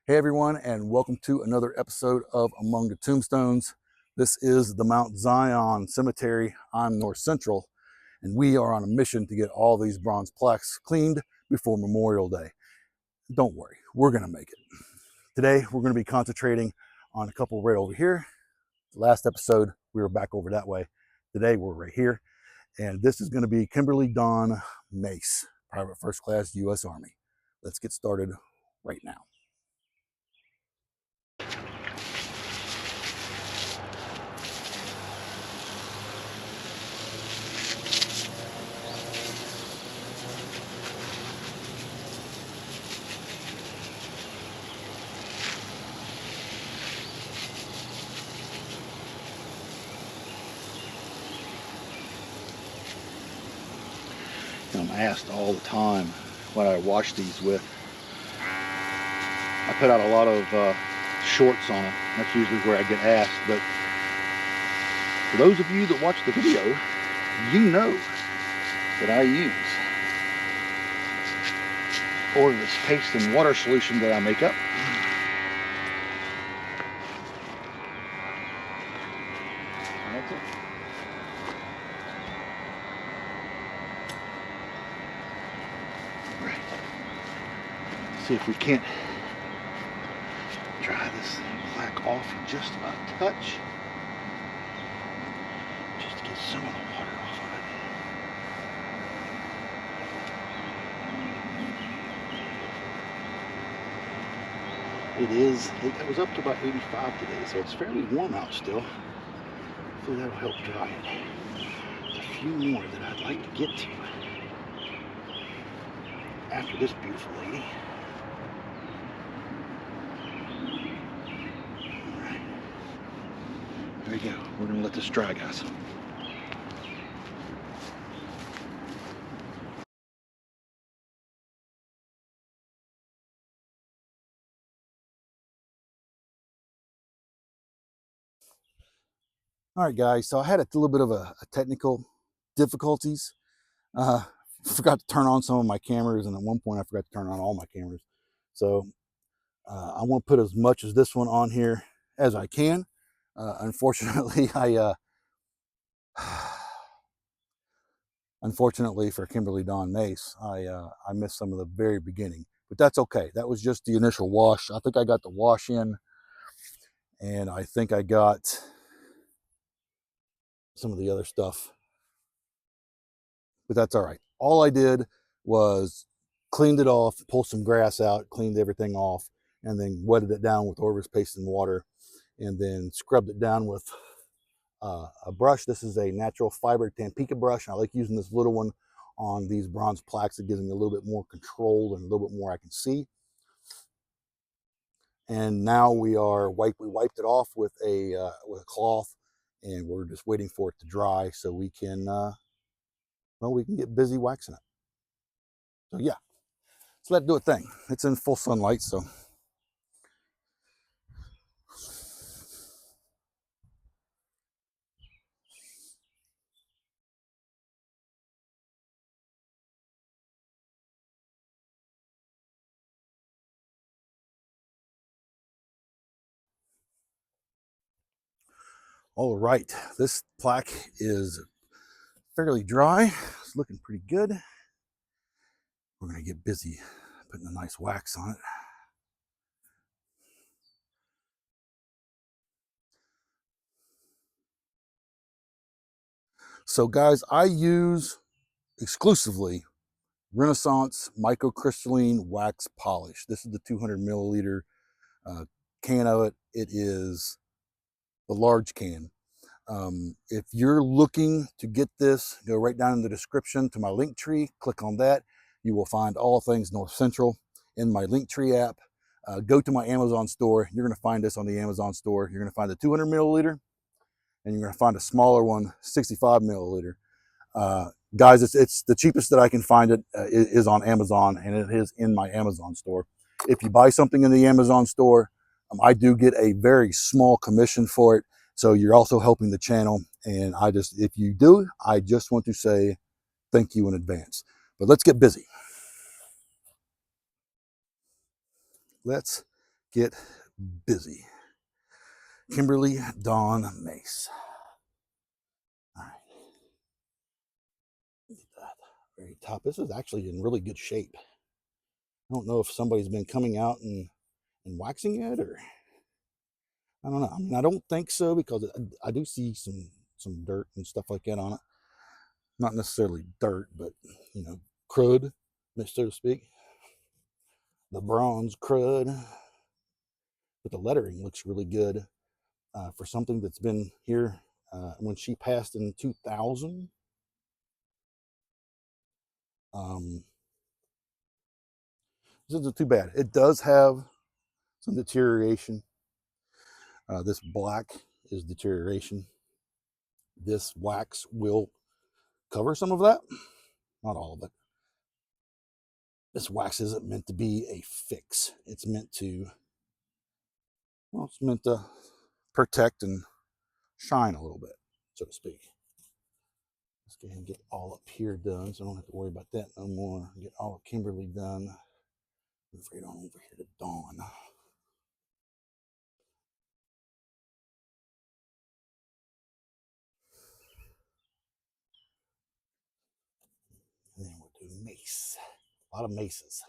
Hey everyone, and welcome to another episode of Among the Tombstones. This is the Mount Zion Cemetery. I'm North Central, and we are on a mission to get all these bronze plaques cleaned before Memorial Day. Don't worry, we're going to make it. Today, we're going to be concentrating on a couple right over here. Last episode, we were back over that way. Today, we're right here, and this is going to be Kimberly Dawn Mace, Private First Class U.S. Army. Let's get started right now. I'm asked all the time what I wash these with. I put out a lot of shorts on it. That's usually where I get asked. But for those of you that watch the video, you know that I use odorless paste and water solution that I make up. That's it. Right. See if we can't dry this plaque off just a touch, just to get some of the water off of it. It was up to about 85 today, so it's fairly warm out still. Hopefully that'll help dry it. There's a few more that I'd like to get to after this beautiful lady. Alright. There we go. We're going to let this dry, guys. All right, guys, so I had a little bit of a technical difficulties. Forgot to turn on some of my cameras, and at one point I forgot to turn on all my cameras. So I want to put as much as this one on here as I can. Unfortunately, unfortunately for Kimberly Dawn Mace, I missed some of the very beginning, but that's okay. That was just the initial wash. I think I got the wash in, and I think I got some of the other stuff, but that's all right. All I did was cleaned it off, pulled some grass out, cleaned everything off, and then wetted it down with odorless paste and water, and then scrubbed it down with a brush. This is a natural fiber Tampico brush. I like using this little one on these bronze plaques. It gives me a little bit more control and a little bit more I can see. And now we wiped it off with a cloth, and we're just waiting for it to dry so we can we can get busy waxing it. So yeah, let's let it do a thing. It's in full sunlight, so. All right, this plaque is fairly dry. It's looking pretty good. We're going to get busy putting a nice wax on it. So guys, I use exclusively Renaissance microcrystalline wax polish. This is the 200 milliliter can of it. It is the large can. If you're looking to get this, go right down in the description to my link tree, click on that. You will find all things North Central in my link tree app. Go to my Amazon store. You're going to find this on the Amazon store. You're going to find the 200 milliliter, and you're going to find a smaller one, 65 milliliter. Guys, it's the cheapest that I can find it is on Amazon, and it is in my Amazon store. If you buy something in the Amazon store, I do get a very small commission for it. So you're also helping the channel. And if you do, I just want to say thank you in advance. But let's get busy. Let's get busy. Kimberly Dawn Mace. All right. Get that very top. This is actually in really good shape. I don't know if somebody's been coming out and waxing it, or I don't know. I mean, I don't think so, because I do see some dirt and stuff like that on it. Not necessarily dirt, but crud, so to speak. The bronze crud, but the lettering looks really good for something that's been here when she passed in 2000. This isn't too bad. It does have some deterioration. This black is deterioration. This wax will cover some of that, not all of it. This wax isn't meant to be a fix. It's meant to, well, it's meant to protect and shine a little bit, so to speak. Let's go ahead and get all up here done, so I don't have to worry about that no more. Get all of Kimberly done. Move right on over here to Dawn. And then we'll do mace. A lot of maces.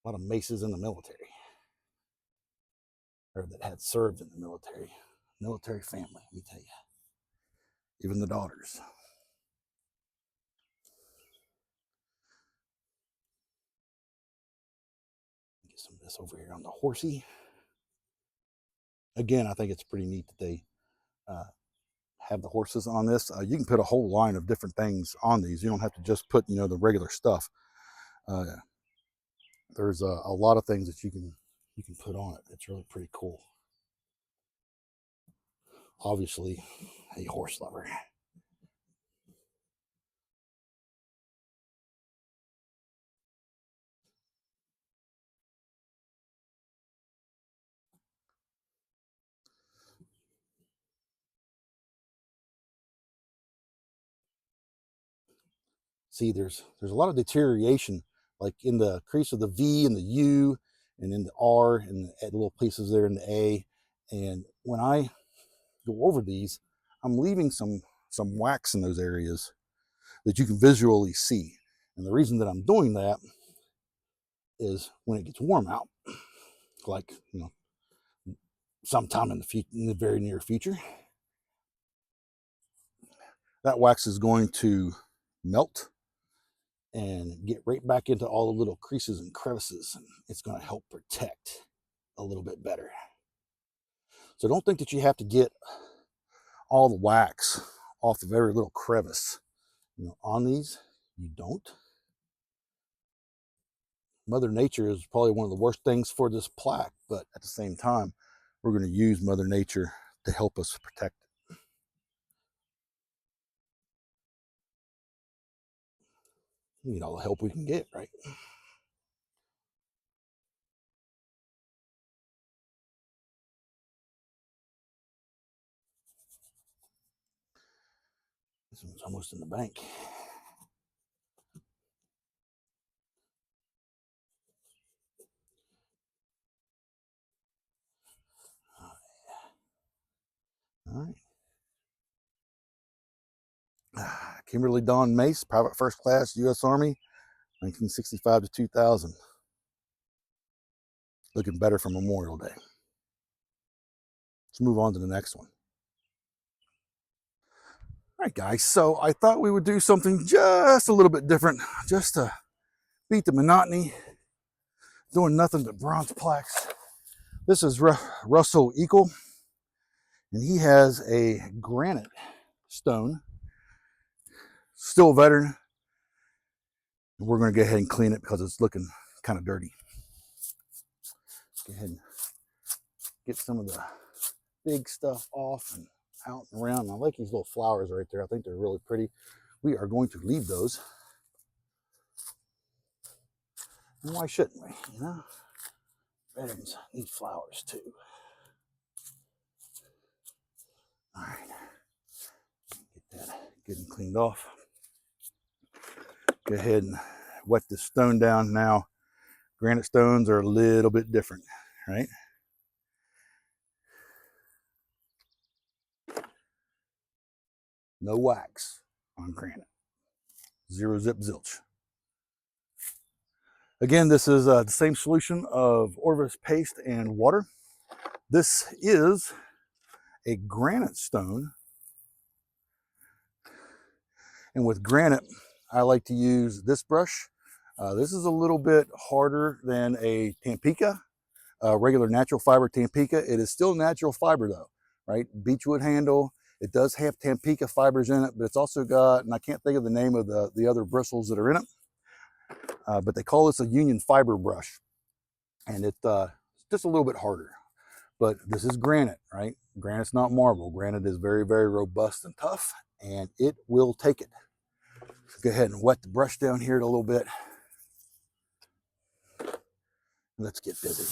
A lot of maces in the military, or that had served in the military family, let me tell you. Even the daughters. Get some of this over here on the horsey. Again, I think it's pretty neat that they have the horses on this. You can put a whole line of different things on these. You don't have to just put, the regular stuff. There's a lot of things that you can put on it. It's really pretty cool. Obviously, a horse lover. See, there's a lot of deterioration, like in the crease of the V and the U, and in the R, and the little places there in the A. And when I go over these, I'm leaving some wax in those areas that you can visually see. And the reason that I'm doing that is when it gets warm out, like sometime in the very near future, that wax is going to melt and get right back into all the little creases and crevices, and it's going to help protect a little bit better. So don't think that you have to get all the wax off of every little crevice on these. You don't. Mother Nature is probably one of the worst things for this plaque, but at the same time, we're going to use Mother Nature to help us protect it. We need all the help we can get, right? This one's almost in the bank. All right. Kimberly Dawn Mace, Private First Class, U.S. Army, 1965 to 2000. Looking better for Memorial Day. Let's move on to the next one. All right, guys, so I thought we would do something just a little bit different, just to beat the monotony, doing nothing but bronze plaques. This is Russel Eakle, and he has a granite stone, still a veteran. And we're going to go ahead and clean it because it's looking kind of dirty. Go ahead and get some of the big stuff off and out and around. I like these little flowers right there. I think they're really pretty. We are going to leave those. And why shouldn't we? Veterans need flowers too. All right. Get that good and cleaned off. Go ahead and wet the stone down now. Granite stones are a little bit different, right? No wax on granite. Zero zip zilch. Again, this is the same solution of Orvis paste and water. This is a granite stone. And with granite, I like to use this brush. This is a little bit harder than a Tampica, regular natural fiber Tampica. It is still natural fiber though, right? Beechwood handle. It does have Tampica fibers in it, but it's also got, and I can't think of the name of the other bristles that are in it, but they call this a union fiber brush. And it's just a little bit harder. But this is granite, right? Granite's not marble. Granite is very, very robust and tough, and it will take it. Go ahead and wet the brush down here a little bit. Let's get busy.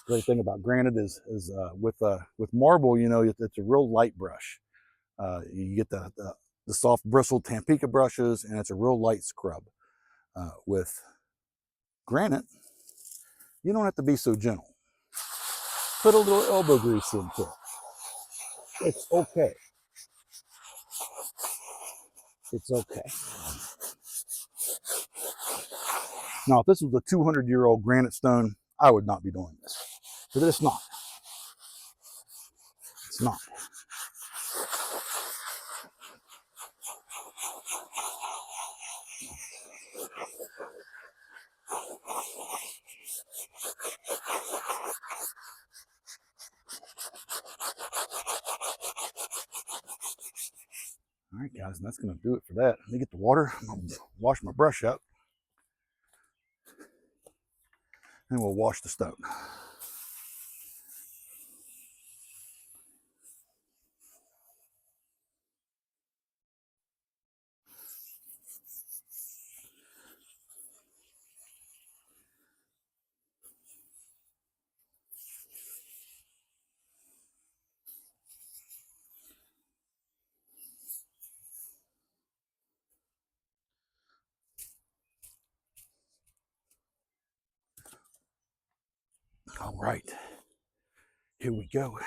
Great thing about granite is with marble, you know, it's a real light brush. You get the soft bristled Tampica brushes, and it's a real light scrub. With granite, you don't have to be so gentle. Put a little elbow grease into it. It's okay. It's okay. Now, if this was a 200-year-old granite stone, I would not be doing this. But it's not. It's not. All right, guys, and that's going to do it for that. Let me get the water. I'm going to wash my brush up. And we'll wash the stone. All right, here we go.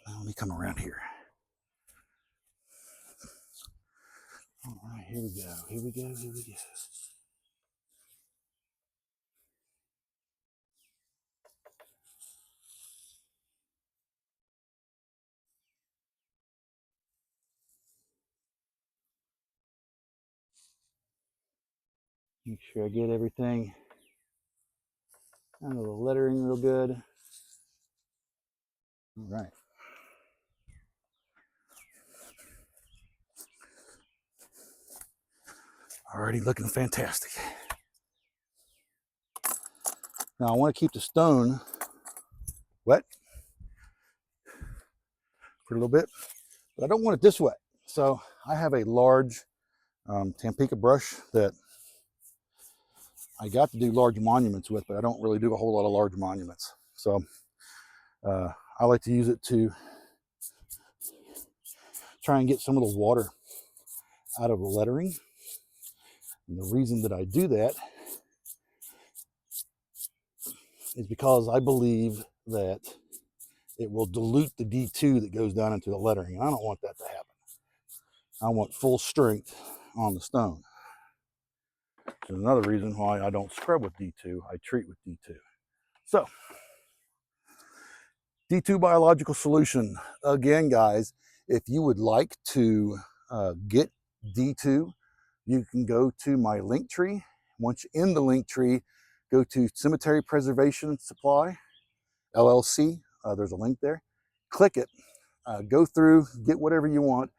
Now let me come around here. All right, here we go, here we go, here we go. Make sure I get everything under the lettering real good. All right. Already looking fantastic. Now I want to keep the stone wet for a little bit, but I don't want it this wet. So I have a large Tampica brush that I got to do large monuments with, but I don't really do a whole lot of large monuments. So I like to use it to try and get some of the water out of the lettering. And the reason that I do that is because I believe that it will dilute the D2 that goes down into the lettering. I don't want that to happen. I want full strength on the stone. There's another reason why I don't scrub with D2. I treat with D2. So, D2 biological solution. Again, guys, if you would like to get D2, you can go to my link tree. Once you're in the link tree, go to Cemetery Preservation Supply, LLC. There's a link there. Click it. Go through, get whatever you want.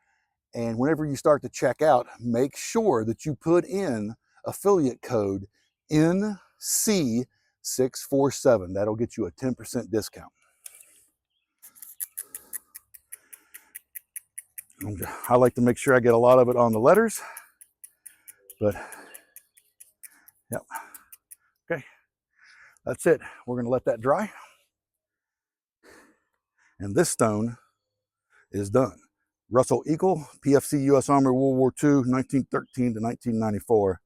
And whenever you start to check out, make sure that you put in affiliate code NC647. That'll get you a 10% discount. I like to make sure I get a lot of it on the letters, but yep. Okay, that's it. We're going to let that dry. And this stone is done. Russel Eakle, PFC U.S. Army, World War II, 1913 to 1994.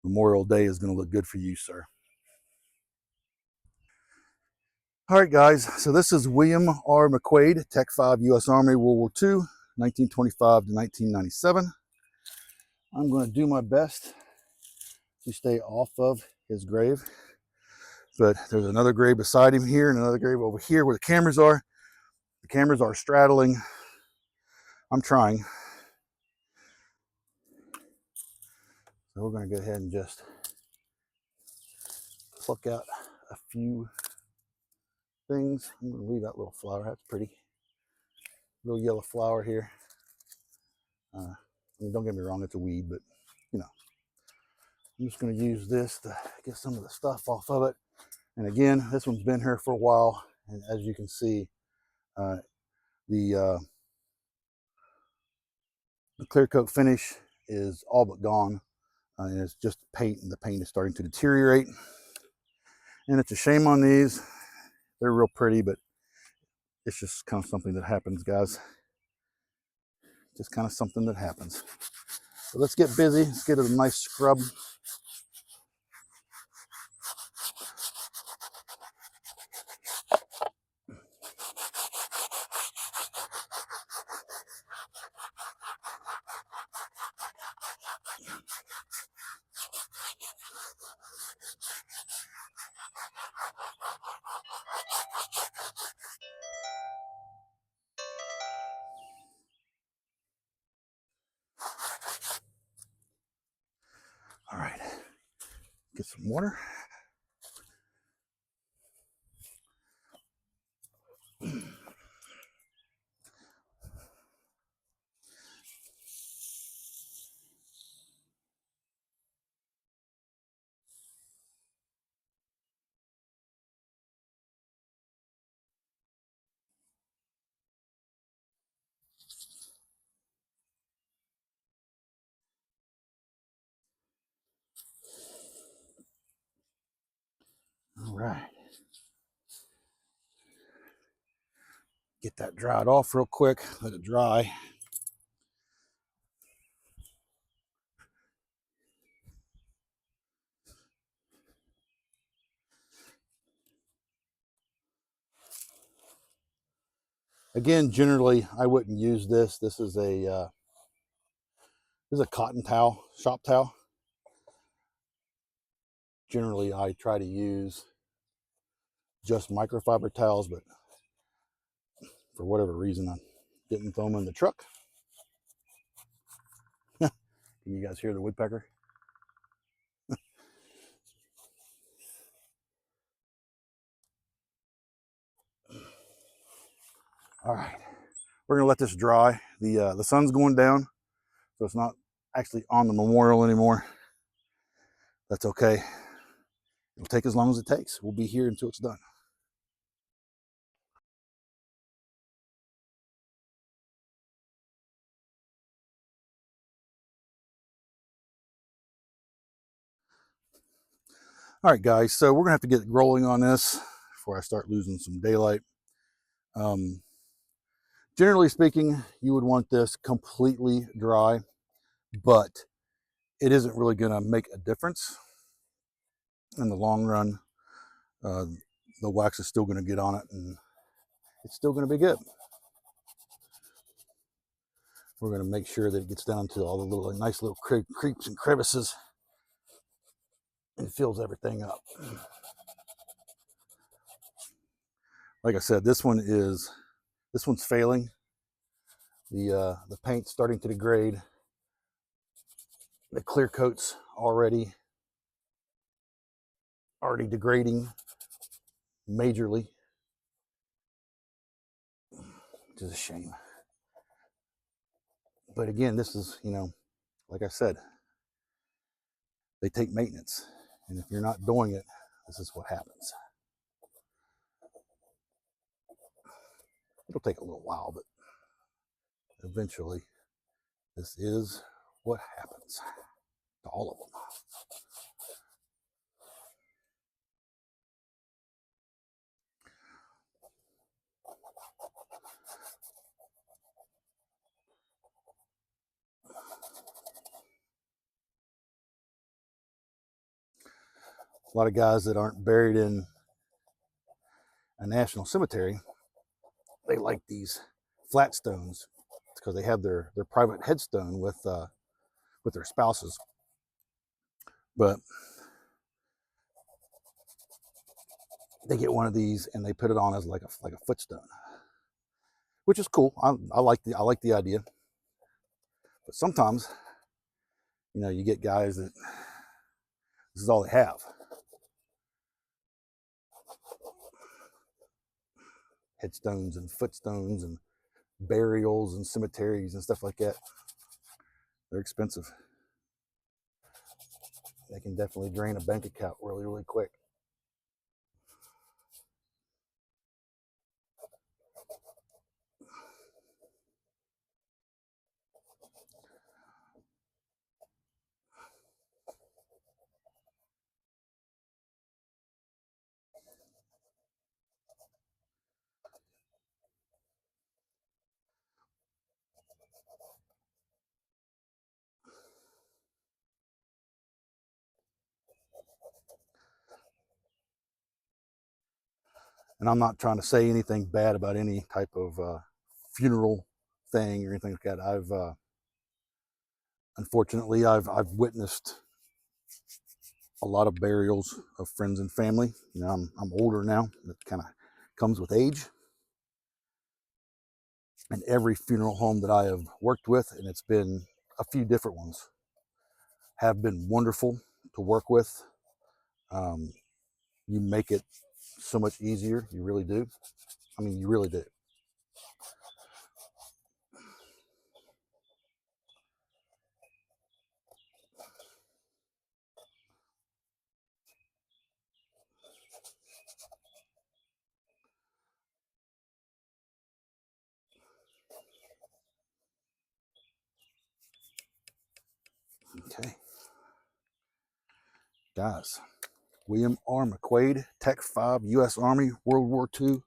Memorial Day is going to look good for you, sir. All right, guys, so this is William R. McQuaid, Tech 5 U.S. Army, World War II, 1925 to 1997. I'm going to do my best to stay off of his grave, but there's another grave beside him here and another grave over here where the cameras are. The cameras are straddling. I'm trying. So we're going to go ahead and just pluck out a few things. I'm going to leave that little flower. That's pretty. Little yellow flower here. I mean, don't get me wrong, it's a weed, but you know, I'm just going to use this to get some of the stuff off of it. And again, this one's been here for a while, and as you can see, the clear coat finish is all but gone, and it's just paint, and the paint is starting to deteriorate. And it's a shame on these. They're real pretty, but it's just kind of something that happens, guys. Just kind of something that happens. So let's get busy. Let's get a nice scrub. All right, get some water. All right. Get that dried off real quick. Let it dry. Again, generally, I wouldn't use this. This is a cotton towel, shop towel. Generally, I try to use just microfiber towels, but for whatever reason, I didn't throw them in the truck. Can you guys hear the woodpecker? All right, we're gonna let this dry. The sun's going down, so it's not actually on the memorial anymore. That's okay. It'll take as long as it takes. We'll be here until it's done. All right, guys, so we're gonna have to get rolling on this before I start losing some daylight. Generally speaking, you would want this completely dry, but it isn't really gonna make a difference in the long run. The wax is still gonna get on it and it's still gonna be good. We're gonna make sure that it gets down to all the little nice little creeps and crevices and fills everything up. Like I said, this one's failing. The paint's starting to degrade. The clear coat's already degrading majorly, which is a shame. But again, this is, like I said, they take maintenance. And if you're not doing it, this is what happens. It'll take a little while, but eventually this is what happens to all of them. A lot of guys that aren't buried in a national cemetery, they like these flat stones because they have their private headstone with their spouses. But they get one of these and they put it on as like a footstone, which is cool. I like the idea. But sometimes, you know, you get guys that this is all they have. Headstones and footstones and burials and cemeteries and stuff like that. They're expensive. They can definitely drain a bank account really, really quick. And I'm not trying to say anything bad about any type of funeral thing or anything like that. Unfortunately, I've witnessed a lot of burials of friends and family. You know, I'm older now. That kind of comes with age. And every funeral home that I have worked with, and it's been a few different ones, have been wonderful to work with. You make it so much easier. You really do. I mean, you really do. Okay, guys. William R. McQuaid, Tech 5, U.S. Army, World War II,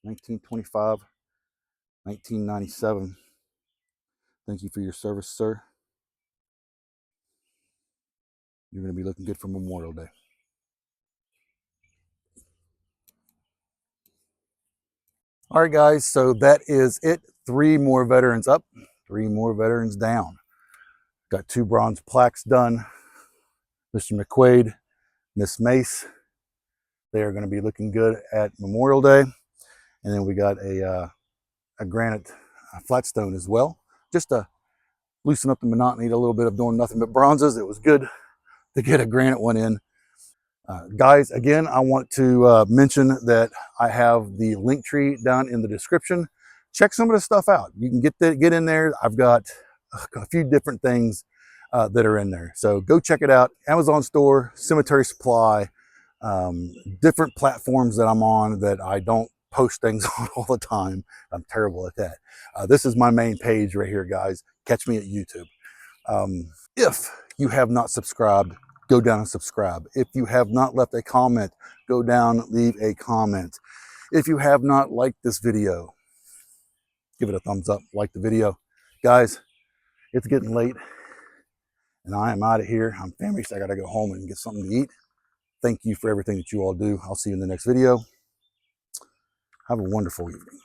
1925, 1997. Thank you for your service, sir. You're going to be looking good for Memorial Day. All right, guys, so that is it. 3 more veterans up, 3 more veterans down. Got 2 bronze plaques done. Mr. McQuaid, Miss Mace, they are going to be looking good at Memorial Day. And then we got a granite flat stone as well, just to loosen up the monotony, a little bit of doing nothing but bronzes. It was good to get a granite one in. Guys, again, I want to mention that I have the link tree down in the description. Check some of the stuff out. You can get in there. I've got a few different things that are in there. So go check it out. Amazon store, Cemetery Supply, different platforms that I'm on that I don't post things on all the time. I'm terrible at that. This is my main page right here, guys. Catch me at YouTube. If you have not subscribed, go down and subscribe. If you have not left a comment, go down, leave a comment. If you have not liked this video, give it a thumbs up, like the video. Guys, it's getting late and I am out of here. I'm famished. I got to go home and get something to eat. Thank you for everything that you all do. I'll see you in the next video. Have a wonderful evening.